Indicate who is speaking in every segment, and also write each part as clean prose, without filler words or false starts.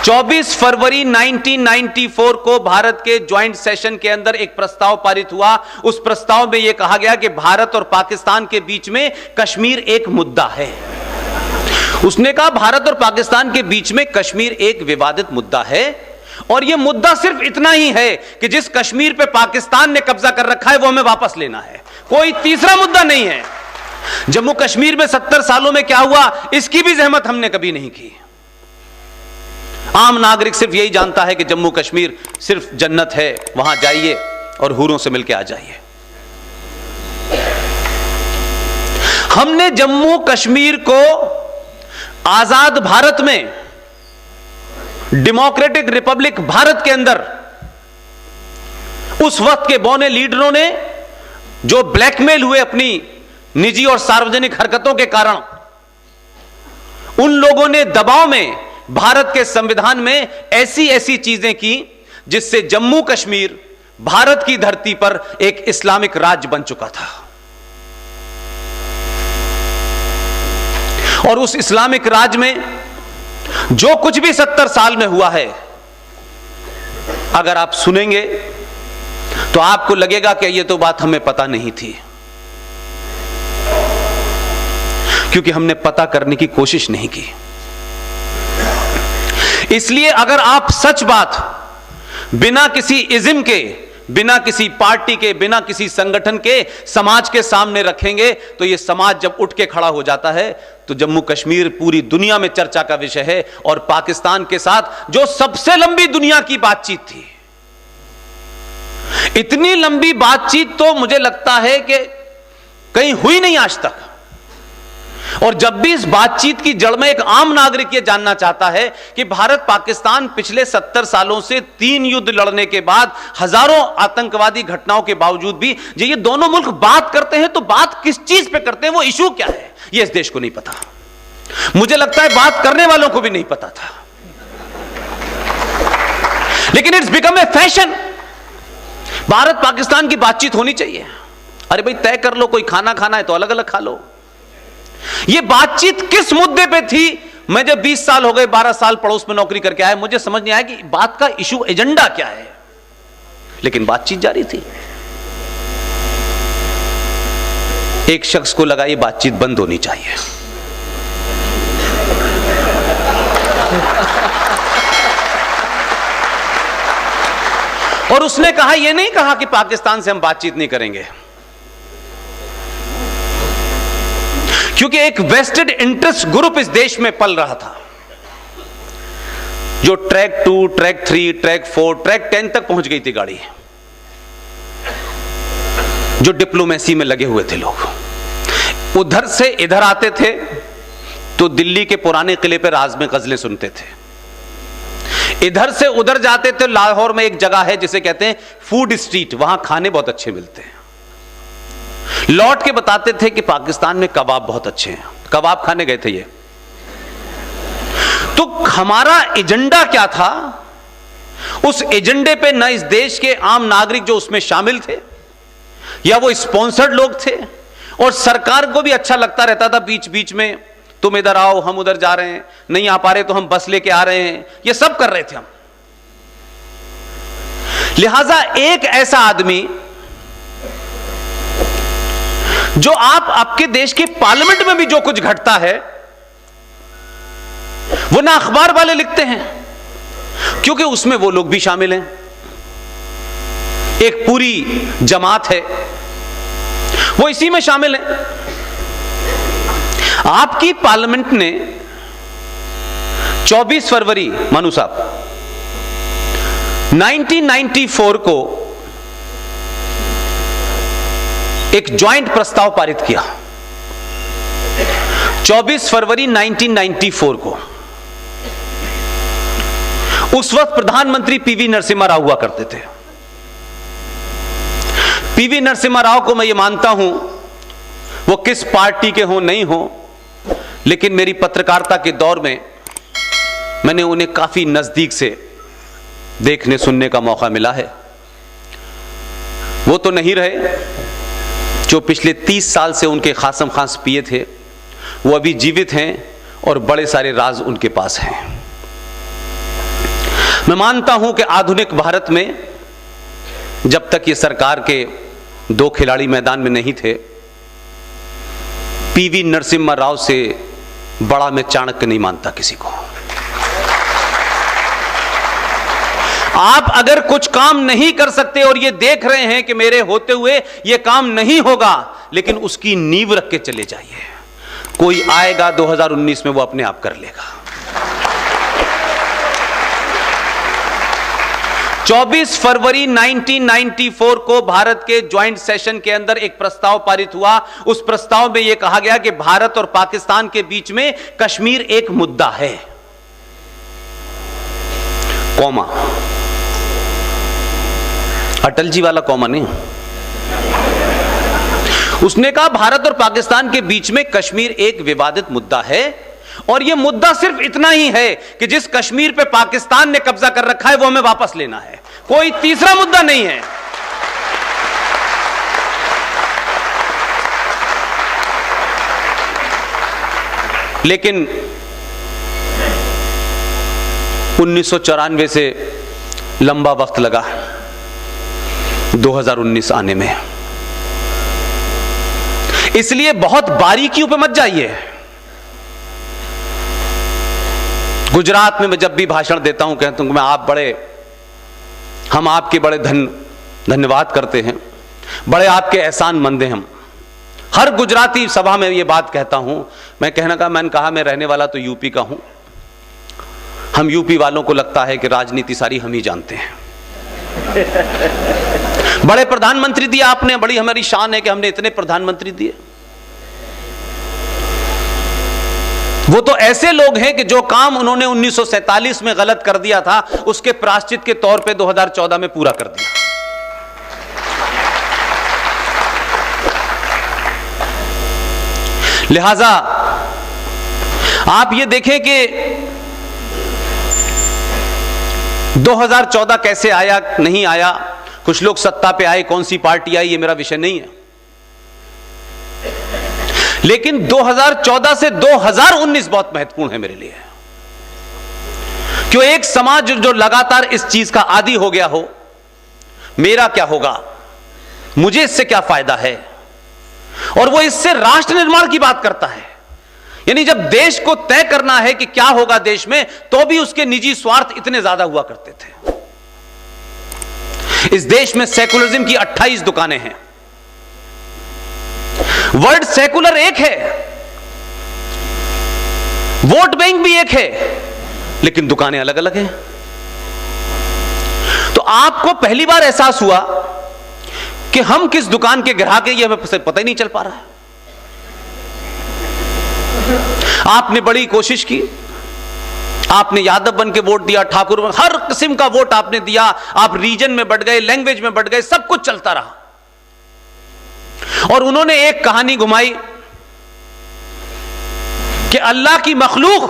Speaker 1: 24 फरवरी 1994 को भारत के joint session के अंदर एक प्रस्ताव पारित हुआ। उस प्रस्ताव में यह कहा गया कि भारत और पाकिस्तान के बीच में कश्मीर एक मुद्दा है। उसने कहा भारत और पाकिस्तान के बीच में कश्मीर एक विवादित मुद्दा है और यह मुद्दा सिर्फ इतना ही है कि जिस कश्मीर पे पाकिस्तान ने कब्जा कर रखा है वो हमें वापस लेना है, कोई तीसरा मुद्दा नहीं है। जम्मू कश्मीर में 70 सालों में क्या हुआ इसकी भी जहमत हमने कभी नहीं की। आम नागरिक सिर्फ यही जानता है कि जम्मू कश्मीर सिर्फ जन्नत है, वहां जाइए और हूरों से मिलकर आ जाइए। हमने जम्मू कश्मीर को आजाद भारत में, डेमोक्रेटिक रिपब्लिक भारत के अंदर उस वक्त के बौने लीडरों ने जो ब्लैकमेल हुए अपनी निजी और सार्वजनिक हरकतों के कारण, उन लोगों ने दबाव में भारत के संविधान में ऐसी ऐसी चीजें की जिससे जम्मू कश्मीर भारत की धरती पर एक इस्लामिक राज्य बन चुका था। और उस इस्लामिक राज्य में जो कुछ भी 70 साल में हुआ है, अगर आप सुनेंगे तो आपको लगेगा कि यह तो बात हमें पता नहीं थी, क्योंकि हमने पता करने की कोशिश नहीं की। इसलिए अगर आप सच बात बिना किसी इज्म के, बिना किसी पार्टी के, बिना किसी संगठन के समाज के सामने रखेंगे तो यह समाज जब उठ के खड़ा हो जाता है तो जम्मू कश्मीर पूरी दुनिया में चर्चा का विषय है। और पाकिस्तान के साथ जो सबसे लंबी दुनिया की बातचीत थी, इतनी लंबी बातचीत तो मुझे लगता है कि कहीं हुई नहीं आज तक। और जब भी इस बातचीत की जड़ में एक आम नागरिक यह जानना चाहता है कि भारत पाकिस्तान पिछले 70 सालों से 3 युद्ध लड़ने के बाद, हजारों आतंकवादी घटनाओं के बावजूद भी जो ये दोनों मुल्क बात करते हैं तो बात किस चीज पे करते हैं, वो इशू क्या है, ये इस देश को नहीं पता। मुझे लगता है बात करने वालों को भी नहीं पता था, लेकिन it's become a fashion. Bharat Pakistan की बातचीत होनी चाहिए। अरे भाई तय कर लो, कोई खाना खाना है तो अलग अलग खा लो। यह बातचीत किस मुद्दे पे थी? मैं जब 20 साल हो गए, 12 साल पड़ोस में नौकरी करके आया, मुझे समझ नहीं आया कि बात का इशू, एजेंडा क्या है, लेकिन बातचीत जारी थी। एक शख्स को लगा ये बातचीत बंद होनी चाहिए। और उसने कहा, यह नहीं कहा कि पाकिस्तान से हम बातचीत नहीं करेंगे, क्योंकि एक वेस्टेड इंटरेस्ट ग्रुप इस देश में पल रहा था, जो ट्रैक 2, ट्रैक 3, ट्रैक 4, ट्रैक 10 तक पहुंच गई थी गाड़ी, जो डिप्लोमेसी में लगे हुए थे लोग। उधर से इधर आते थे तो दिल्ली के पुराने किले पे राज में गजलें सुनते थे, इधर से उधर जाते थे। लाहौर में एक जगह है जिसे कहते हैं फूड स्ट्रीट, वहां खाने बहुत अच्छे मिलते हैं। लौट के बताते थे कि पाकिस्तान में कबाब बहुत अच्छे हैं, कबाब खाने गए थे ये। तो हमारा एजेंडा क्या था? उस एजेंडे पे न इस देश के आम नागरिक जो उसमें शामिल थे या वो स्पॉन्सर्ड लोग थे, और सरकार को भी अच्छा लगता रहता था बीच बीच में, तुम इधर आओ हम उधर जा रहे हैं, नहीं आ पा रहे तो हम बस लेके आ रहे हैं, ये सब कर रहे थे हम। लिहाजा एक ऐसा आदमी जो आपके देश के पार्लियामेंट में भी जो कुछ घटता है वो ना अखबार वाले लिखते हैं, क्योंकि उसमें वो लोग भी शामिल हैं, एक पूरी जमात है वो इसी में शामिल है। आपकी पार्लियामेंट ने 24 फरवरी मानू साहब 1994 को एक ज्वाइंट प्रस्ताव पारित किया। 24 फरवरी 1994 को उस वक्त प्रधानमंत्री पीवी नरसिम्हा राव हुआ करते थे। पीवी नरसिम्हा राव को मैं ये मानता हूं, वो किस पार्टी के हो नहीं हो, लेकिन मेरी पत्रकारिता के दौर में मैंने उन्हें काफी नजदीक से देखने सुनने का मौका मिला है। वो तो नहीं रहे जो पिछले 30 साल से उनके खासम खास पिए थे, वो अभी जीवित हैं और बड़े सारे राज उनके पास हैं। मैं मानता हूं कि आधुनिक भारत में जब तक ये सरकार के दो खिलाड़ी मैदान में नहीं थे, पीवी नरसिम्हा राव से बड़ा मैं चाणक्य नहीं मानता किसी को। आप अगर कुछ काम नहीं कर सकते और ये देख रहे हैं कि मेरे होते हुए ये काम नहीं होगा, लेकिन उसकी नींव रख के चले जाइए। कोई आएगा 2019 में, वो अपने आप कर लेगा। 24 फरवरी 1994 को भारत के ज्वाइंट सेशन के अंदर एक प्रस्ताव पारित हुआ। उस प्रस्ताव में यह कहा गया कि भारत और पाकिस्तान के बीच में कश्मीर एक मुद्दा है, कॉमा, अटल जी वाला कॉमा नहीं। उसने कहा भारत और पाकिस्तान के बीच में कश्मीर एक विवादित मुद्दा है, और यह मुद्दा सिर्फ इतना ही है कि जिस कश्मीर पे पाकिस्तान ने कब्जा कर रखा है वो हमें वापस लेना है, कोई तीसरा मुद्दा नहीं है। लेकिन 1994 से लंबा वक्त लगा 2019 आने में, इसलिए बहुत बारीकियों पे मत जाइए। गुजरात में मैं जब भी भाषण देता हूं कहता हूं हम आपके बड़े धन्यवाद करते हैं, बड़े आपके एहसानमंद हैं हम। हर गुजराती सभा में ये बात कहता हूं। मैंने कहा मैं रहने वाला तो यूपी का हूं। हम यूपी वालों को लगता है कि राजनीति सारी हम ही जानते हैं। बड़े प्रधानमंत्री दिए आपने, बड़ी हमारी शान है कि हमने इतने प्रधानमंत्री दिए। वो तो ऐसे लोग हैं कि जो काम उन्होंने 1947 में गलत कर दिया था, उसके प्रायश्चित के तौर पे 2014 में पूरा कर दिया। लिहाजा आप ये देखें कि 2014 कैसे आया नहीं आया, कुछ लोग सत्ता पे आए, कौन सी पार्टी आई, ये मेरा विषय नहीं है। लेकिन 2014 से 2019 बहुत महत्वपूर्ण है मेरे लिए। क्यों? एक समाज जो लगातार इस चीज का आदी हो गया हो, मेरा क्या होगा, मुझे इससे क्या फायदा है, और वो इससे राष्ट्र निर्माण की बात करता है। यानी जब देश को तय करना है कि क्या होगा देश में, तो भी उसके निजी स्वार्थ इतने ज्यादा हुआ करते थे। इस देश में सेकुलरिज्म की 28 दुकानें हैं। वर्ड सेकुलर एक है, वोट बैंक भी एक है, लेकिन दुकानें अलग अलग हैं। तो आपको पहली बार एहसास हुआ कि हम किस दुकान के ग्राहक हैं, ये हमें पता ही नहीं चल पा रहा है। आपने बड़ी कोशिश की, आपने यादव बन के वोट दिया, ठाकुर बन, हर किस्म का वोट आपने दिया। आप रीजन में बढ़ गए, लैंग्वेज में बढ़ गए, सब कुछ चलता रहा। और उन्होंने एक कहानी घुमाई कि अल्लाह की मखलूक,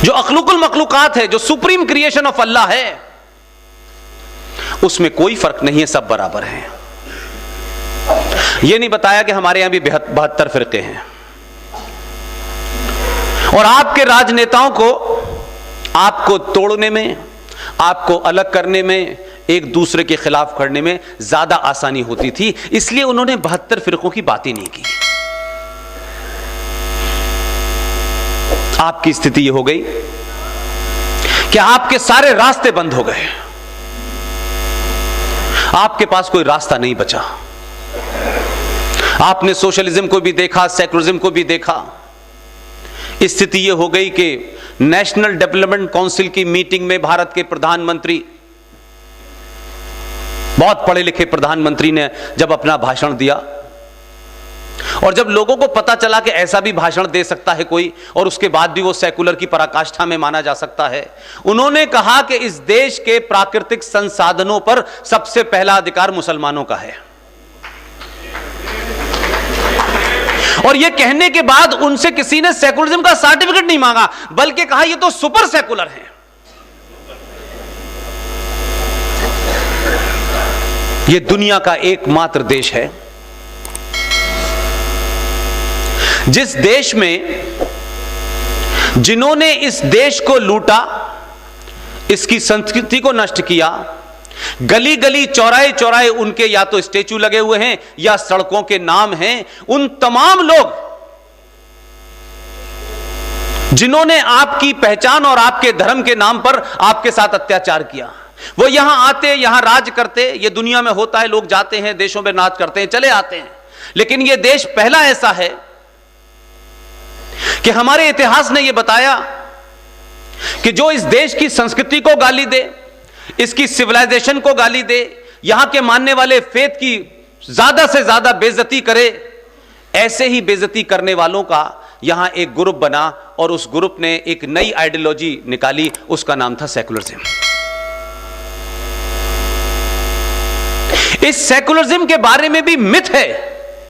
Speaker 1: जो अखलुकुल मखलूकात है, जो सुप्रीम क्रिएशन ऑफ अल्लाह है, उसमें कोई फर्क नहीं है, सब बराबर हैं। यह नहीं बताया कि हमारे यहां भी 72 फिरके हैं। और आपके राजनेताओं को आपको तोड़ने में, आपको अलग करने में, एक दूसरे के खिलाफ खड़ने में ज्यादा आसानी होती थी, इसलिए उन्होंने 72 फिरकों की बात ही नहीं की। आपकी स्थिति यह हो गई कि आपके सारे रास्ते बंद हो गए, आपके पास कोई रास्ता नहीं बचा। आपने सोशलिज्म को भी देखा, सेकुलरिज्म को भी देखा। स्थिति यह हो गई कि नेशनल डेवलपमेंट काउंसिल की मीटिंग में भारत के प्रधानमंत्री, बहुत पढ़े लिखे प्रधानमंत्री ने जब अपना भाषण दिया, और जब लोगों को पता चला कि ऐसा भी भाषण दे सकता है कोई, और उसके बाद भी वो सेकुलर की पराकाष्ठा में माना जा सकता है, उन्होंने कहा कि इस देश के प्राकृतिक संसाधनों पर सबसे पहला अधिकार मुसलमानों का है। और यह कहने के बाद उनसे किसी ने सेकुलरिज्म का सर्टिफिकेट नहीं मांगा, बल्कि कहा यह तो सुपर सेकुलर है। यह दुनिया का एकमात्र देश है जिस देश में जिन्होंने इस देश को लूटा, इसकी संस्कृति को नष्ट किया, गली गली चौराहे चौराहे उनके या तो स्टेचू लगे हुए हैं या सड़कों के नाम हैं, उन तमाम लोग जिन्होंने आपकी पहचान और आपके धर्म के नाम पर आपके साथ अत्याचार किया, वो यहां आते, यहां राज करते। ये दुनिया में होता है, लोग जाते हैं देशों में राज करते हैं, चले आते हैं, लेकिन ये देश पहला ऐसा है कि हमारे इतिहास ने यह बताया कि जो इस देश की संस्कृति को गाली दे, इसकी सिविलाइजेशन को गाली दे, यहां के मानने वाले फेथ की ज्यादा से ज्यादा बेइज्जती करे, ऐसे ही बेइज्जती करने वालों का यहां एक ग्रुप बना और उस ग्रुप ने एक नई आइडियोलॉजी निकाली, उसका नाम था सेकुलरिज्म। इस सेकुलरिज्म के बारे में भी मिथ है